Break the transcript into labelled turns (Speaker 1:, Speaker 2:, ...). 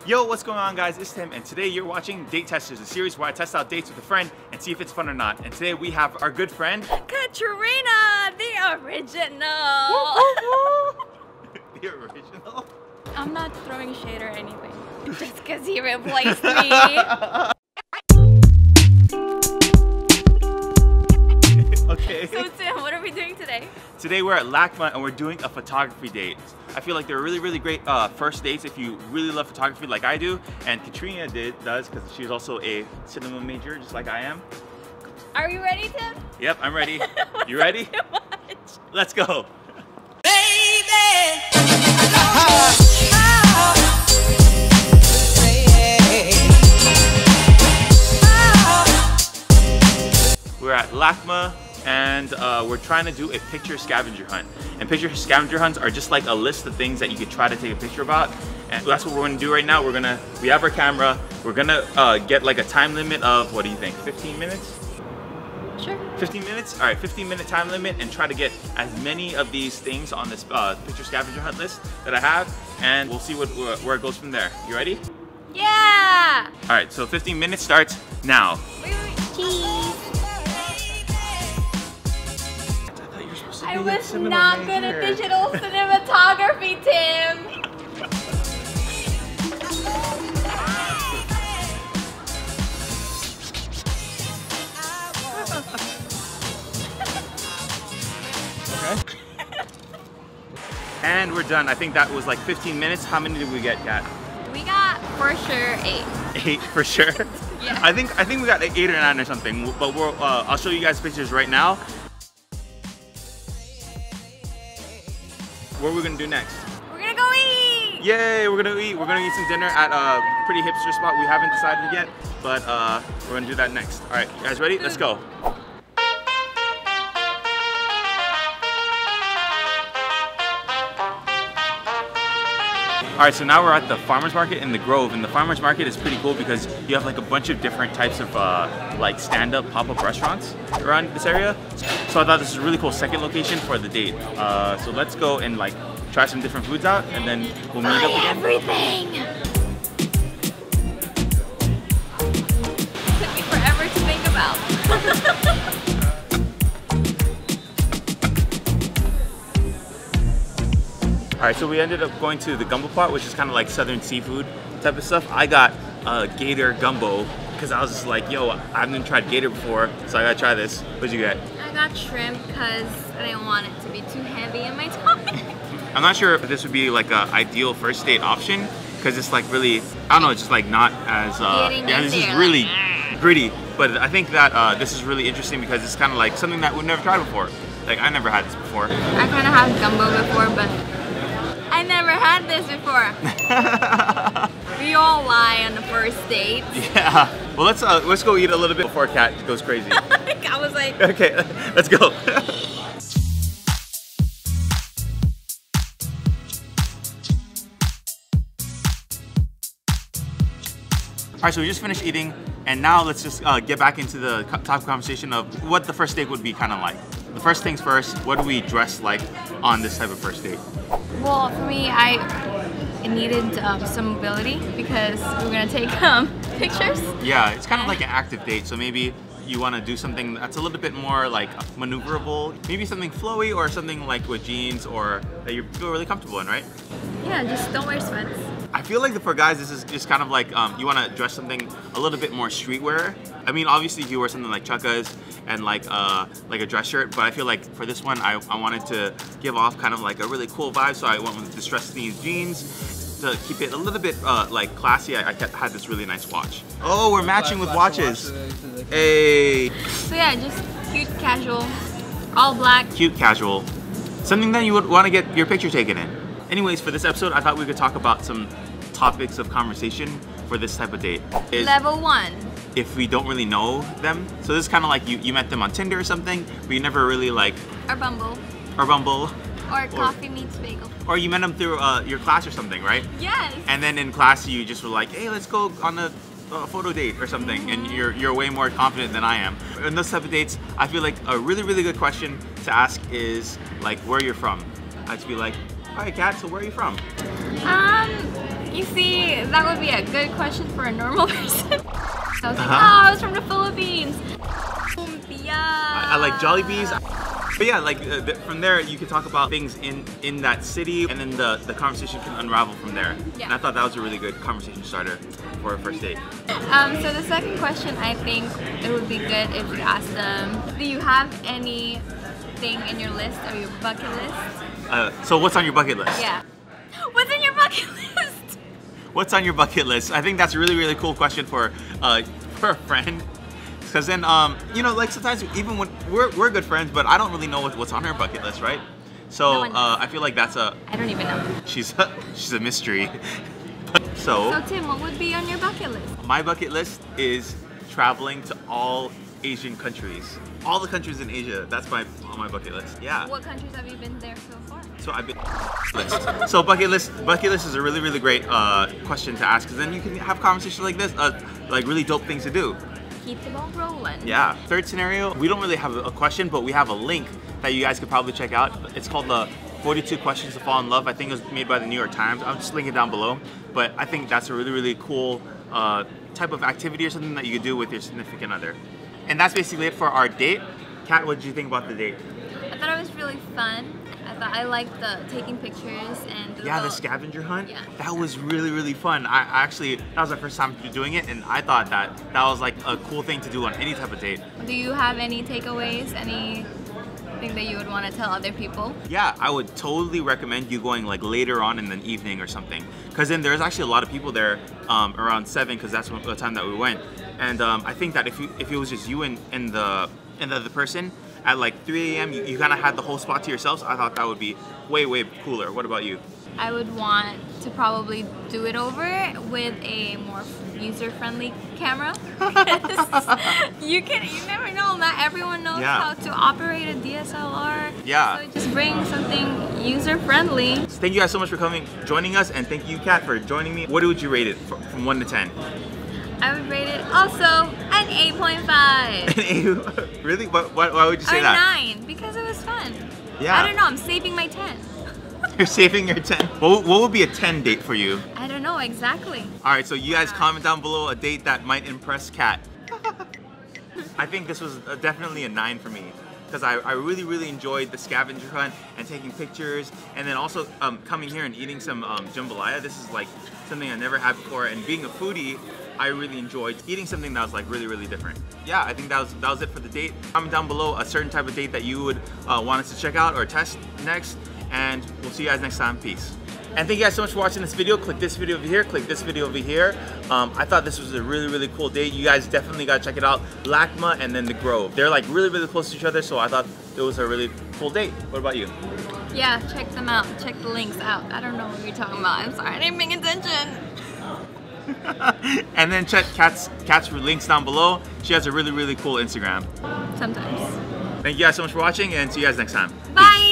Speaker 1: Yo, what's going on, guys? It's Tim, and today you're watching Date Testers, a series where I test out dates with a friend and see if it's fun or not. And today we have our good friend,
Speaker 2: Katrina, the original.
Speaker 1: The original?
Speaker 2: I'm not throwing shade or anything, just because he replaced me.
Speaker 1: Okay.
Speaker 2: So Tim, what are we doing today?
Speaker 1: Today we're at LACMA and we're doing a photography date. I feel like they're really great first dates if you really love photography like I do, and Katrina does because she's also a cinema major just like I am.
Speaker 2: Are you ready, Tim?
Speaker 1: Yep, I'm ready. You ready?
Speaker 2: Too much.
Speaker 1: Let's go. We're at LACMA and we're trying to do a picture scavenger hunt. And picture scavenger hunts are just like a list of things that you could try to take a picture about. And that's what we're gonna do right now. We have our camera. We're gonna get like a time limit of, what do you think, 15 minutes?
Speaker 2: Sure.
Speaker 1: 15 minutes? All right, 15-minute time limit, and try to get as many of these things on this picture scavenger hunt list that I have, and we'll see where it goes from there. You ready?
Speaker 2: Yeah!
Speaker 1: All right, so 15 minutes starts now.
Speaker 2: Wait. Cheese. I was not good at digital cinematography, Tim.
Speaker 1: Okay. And we're done. I think that was like 15 minutes. How many did we get, Kat?
Speaker 2: We got for sure 8.
Speaker 1: 8 for sure.
Speaker 2: Yeah.
Speaker 1: I think we got like 8 or 9 or something. But I'll show you guys pictures right now. What are we gonna do next?
Speaker 2: We're gonna go eat!
Speaker 1: Yay, we're gonna eat. We're gonna eat some dinner at a pretty hipster spot. We haven't decided yet, but we're gonna do that next. All right, you guys ready? Let's go. All right, so now we're at the farmer's market in the Grove, and the farmer's market is pretty cool because you have like a bunch of different types of like stand-up pop-up restaurants around this area. So I thought this was a really cool second location for the date. So let's go and like try some different foods out, and then we'll meet up again.
Speaker 2: Everything. Took me forever to think about.
Speaker 1: All right, so we ended up going to the gumbo pot, which is kind of like southern seafood type of stuff. I got Gator Gumbo because I was just like, yo, I haven't tried gator before, so I gotta try this. What'd you get?
Speaker 2: I got shrimp because I didn't want it to be too heavy in my tummy.
Speaker 1: I'm not sure if this would be like an ideal first date option because it's like really, I don't know, it's just like not as, yeah, this is really gritty. But I think that this is really interesting because it's kind of like something that we've never tried before. Like, I never had this before.
Speaker 2: I kind of had gumbo before, but I never had this before. We all lie on the first date.
Speaker 1: Yeah. Well, let's go eat a little bit before Kat goes crazy.
Speaker 2: I was like,
Speaker 1: okay, let's go. All right, so we just finished eating, and now let's just get back into the top conversation of what the first date would be kind of like. The first things first, what do we dress like on this type of first date?
Speaker 2: well, for me, it needed some mobility because we're gonna take pictures.
Speaker 1: Yeah, it's kind of like an active date, so maybe you want to do something that's a little bit more like maneuverable, maybe something flowy or something like with jeans or that you feel really comfortable in, right?
Speaker 2: Yeah, just don't wear sweats.
Speaker 1: I feel like for guys, this is just kind of like you want to dress something a little bit more streetwear. I mean, obviously you wear something like chukkas and like a dress shirt, but I feel like for this one, I wanted to give off kind of like a really cool vibe, so I went with distressed jeans to keep it a little bit like classy. I had this really nice watch. Oh, we're matching with watches. Hey.
Speaker 2: So yeah, just cute, casual, all black.
Speaker 1: Cute, casual. Something that you would want to get your picture taken in. Anyways, for this episode, I thought we could talk about some topics of conversation for this type of date.
Speaker 2: Level 1.
Speaker 1: If we don't really know them. So this is kind of like you met them on Tinder or something, but you never really like...
Speaker 2: Or Bumble.
Speaker 1: Or Bumble.
Speaker 2: Or Coffee Meets Bagel.
Speaker 1: Or you met them through your class or something, right?
Speaker 2: Yes.
Speaker 1: And then in class, you just were like, hey, let's go on a photo date or something, and you're way more confident than I am. In those type of dates, I feel like a really good question to ask is like where you're from. I'd just be like, all right, Kat, so where are you from?
Speaker 2: You see, that would be a good question for a normal person. I was like, oh, I was from the Philippines.
Speaker 1: I like Jollibees. But yeah, like from there you can talk about things in that city, and then the conversation can unravel from there.
Speaker 2: Yeah.
Speaker 1: And I thought that was a really good conversation starter for a first date.
Speaker 2: So the second question, I think it would be good if you ask them, do you have anything in your list or your bucket list?
Speaker 1: So what's on your bucket list?
Speaker 2: Yeah. What's in your bucket list?
Speaker 1: What's on your bucket list? I think that's a really, really cool question for a friend. Because then, you know, like sometimes even when we're good friends, but I don't really know what's on her bucket list, right? So I feel like that's a...
Speaker 2: I don't even know.
Speaker 1: She's a mystery. So
Speaker 2: Tim, what would be on your bucket list?
Speaker 1: My bucket list is traveling to all Asian countries. All the countries in Asia, that's on my bucket list. Yeah.
Speaker 2: What countries have you been there so far?
Speaker 1: So I've been So bucket list is a really, really great question to ask, because then you can have conversations like this, like really dope things to do.
Speaker 2: Keep the ball rolling.
Speaker 1: Yeah. Third scenario, we don't really have a question, but we have a link that you guys could probably check out. It's called the 42 Questions to Fall in Love. I think it was made by the New York Times. I'll just link it down below. But I think that's a really, really cool type of activity or something that you could do with your significant other. And that's basically it for our date. Kat, what did you think about the date?
Speaker 2: I thought it was really fun. I liked the taking pictures and
Speaker 1: the scavenger hunt.
Speaker 2: Yeah.
Speaker 1: That was really, really fun. I actually, that was my first time doing it, and I thought that was like a cool thing to do on any type of date.
Speaker 2: Do you have any takeaways? Anything that you would want to tell other people?
Speaker 1: Yeah, I would totally recommend you going like later on in the evening or something, because then there's actually a lot of people there around 7, because that's the time that we went. And I think that if it was just you and the other person, at like 3 a.m. you kind of had the whole spot to yourselves. I thought that would be way, way cooler. What about you?
Speaker 2: I would want to probably do it over with a more user-friendly camera. you never know. Not everyone knows how to operate a DSLR.
Speaker 1: Yeah.
Speaker 2: So just bring something user-friendly.
Speaker 1: So thank you guys so much for joining us, and thank you, Kat, for joining me. What would you rate it from 1 to 10?
Speaker 2: I would rate it also an 8.5.
Speaker 1: An 8? Really? Why would you say that?
Speaker 2: 9, because it was fun.
Speaker 1: Yeah.
Speaker 2: I don't know, I'm saving my 10.
Speaker 1: You're saving your 10? What would be a 10 date for you?
Speaker 2: I don't know exactly.
Speaker 1: Alright, so you guys comment down below a date that might impress Kat. I think this was definitely a 9 for me, because I really, really enjoyed the scavenger hunt and taking pictures, and then also coming here and eating some jambalaya. This is like something I never had before, and being a foodie, I really enjoyed eating something that was like really, really different. Yeah, I think that was it for the date. Comment down below a certain type of date that you would want us to check out or test next, and we'll see you guys next time. Peace. And thank you guys so much for watching this video. Click this video over here, click this video over here. I thought this was a really, really cool date. You guys definitely gotta check it out. LACMA and then the Grove. They're like really, really close to each other, so I thought it was a really cool date. What about you?
Speaker 2: Yeah, check them out. Check the links out. I don't know what you're talking about. I'm sorry, I didn't pay attention.
Speaker 1: And then check Kat's links down below. She has a really, really cool Instagram.
Speaker 2: Sometimes.
Speaker 1: Thank you guys so much for watching, and see you guys next time.
Speaker 2: Bye!